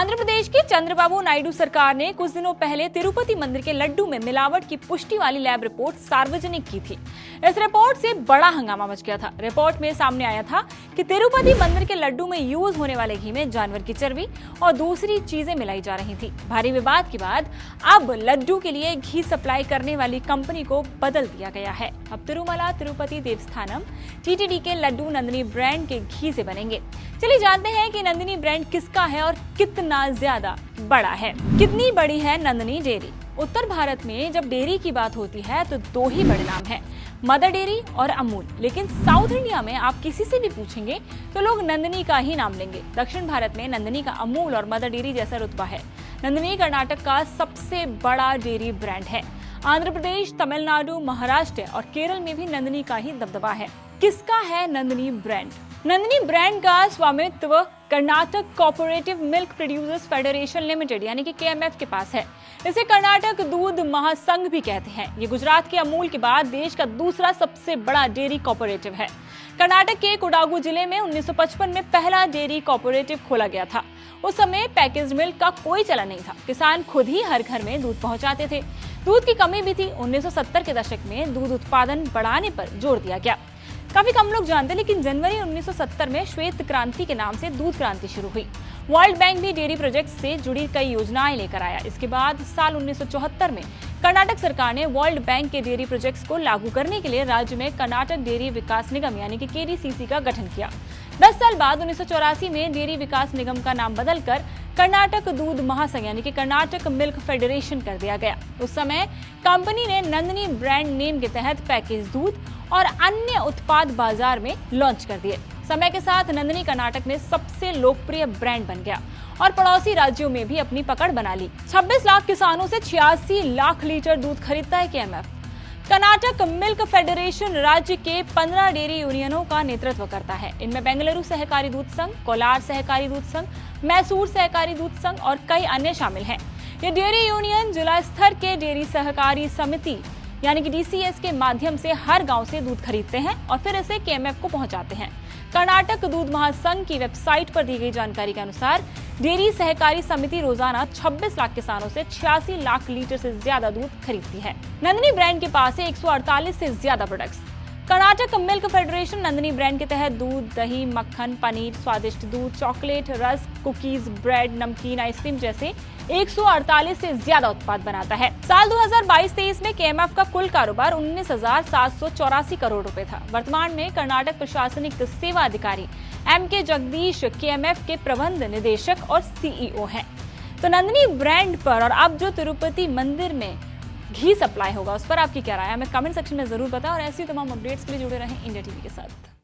आंध्र प्रदेश की चंद्रबाबू नायडू सरकार ने कुछ दिनों पहले तिरुपति मंदिर के लड्डू में मिलावट की पुष्टि वाली लैब रिपोर्ट सार्वजनिक की थी। इस रिपोर्ट से बड़ा हंगामा मच गया था। रिपोर्ट में सामने आया था कि तिरुपति मंदिर के लड्डू में यूज होने वाले घी में जानवर की चर्बी और दूसरी चीजें मिलाई जा रही थी। भारी विवाद के बाद अब लड्डू के लिए घी सप्लाई करने वाली कंपनी को बदल दिया गया है। अब तिरुमला तिरुपति देवस्थानम टीटीडी के लड्डू नंदिनी ब्रांड के घी से बनेंगे। चलिए जानते हैं कि नंदिनी ब्रांड किसका है और कितना ज्यादा बड़ा है। कितनी बड़ी है नंदिनी डेयरी? उत्तर भारत में जब डेयरी की बात होती है तो दो ही बड़े नाम हैं, मदर डेयरी और अमूल। लेकिन साउथ इंडिया में आप किसी से भी पूछेंगे तो लोग नंदिनी का ही नाम लेंगे। दक्षिण भारत में नंदिनी का अमूल और मदर डेयरी जैसा रुतबा है। नंदिनी कर्नाटक का सबसे बड़ा डेयरी ब्रांड है। आंध्र प्रदेश, तमिलनाडु, महाराष्ट्र और केरल में भी नंदिनी का ही दबदबा है। किसका है नंदिनी ब्रांड? नंदिनी ब्रांड का स्वामित्व Karnataka cooperative milk producers federation limited यानी कि केएमएफ के पास है। इसे कर्नाटक दूध महासंघ भी कहते हैं। ये गुजरात के अमूल के बाद देश का दूसरा सबसे बड़ा डेयरी कोऑपरेटिव है। कर्नाटक के कोडागु जिले में 1955 में पहला डेयरी कोऑपरेटिव खोला गया था। उस समय पैकेज्ड मिल्क का कोई चलन नहीं था। किसान खुद ही हर घर में दूध पहुंचाते थे। दूध की कमी भी थी। 1970 के दशक में दूध उत्पादन बढ़ाने पर जोर दिया गया। काफी कम लोग जानते, लेकिन जनवरी 1970 में श्वेत क्रांति के नाम से दूध क्रांति शुरू हुई। वर्ल्ड बैंक भी डेयरी प्रोजेक्ट से जुड़ी कई योजनाएं लेकर आया। इसके बाद साल 1974 में कर्नाटक सरकार ने वर्ल्ड बैंक के डेयरी प्रोजेक्ट्स को लागू करने के लिए राज्य में कर्नाटक डेयरी विकास निगम यानी कि केडीसीसी का गठन किया। 10 साल बाद 1984 में डेयरी विकास निगम का नाम बदलकर कर्नाटक दूध महासंघ यानी कि कर्नाटक मिल्क फेडरेशन कर दिया गया। उस समय कंपनी ने नंदिनी ब्रांड नेम के तहत पैकेज दूध और अन्य उत्पाद बाजार में लॉन्च कर दिए। समय के साथ नंदिनी कर्नाटक में सबसे लोकप्रिय ब्रांड बन गया और पड़ोसी राज्यों में भी अपनी पकड़ बना ली। 26 लाख किसानों से 86 लाख लीटर दूध खरीदता है केएमएफ। कर्नाटक मिल्क फेडरेशन राज्य के 15 डेयरी यूनियनों का नेतृत्व करता है। इनमें बेंगलुरु सहकारी दूध संघ, कोलार सहकारी दूध संघ, मैसूर सहकारी दूध संघ और कई अन्य शामिल हैं। ये डेयरी यूनियन जिला स्तर के डेयरी सहकारी समिति यानी कि डीसीएस के माध्यम से हर गांव से दूध खरीदते हैं और फिर इसे केएमएफ को पहुंचाते हैं। कर्नाटक दूध महासंघ की वेबसाइट पर दी गई जानकारी के अनुसार डेयरी सहकारी समिति रोजाना 26 लाख किसानों से 86 लाख लीटर से ज्यादा दूध खरीदती है। नंदिनी ब्रांड के पास है 148 से ज्यादा products. Karnataka milk federation Nandini brand के तहत दूध, दही, मक्खन, पनीर, स्वादिष्ट दूध, चॉकलेट, रस्क, कुकीज, ब्रेड, नमकीन, आइसक्रीम जैसे 148 से ज्यादा उत्पाद बनाता है। साल 2022-23 में केएमएफ का कुल कारोबार 19,784 करोड़ रुपए था। वर्तमान में कर्नाटक प्रशासनिक सेवा अधिकारी एमके जगदीश केएमएफ के प्रबंध निदेशक और सीईओ हैं। तो नंदिनी ब्रांड पर और अब जो तिरुपति मंदिर में घी सप्लाई होगा उस पर आपकी क्या राय है? हमें कमेंट सेक्शन में जरूर बताएं और ऐसी तमाम अपडेट्स के लिए जुड़े रहें इंडिया टीवी के साथ।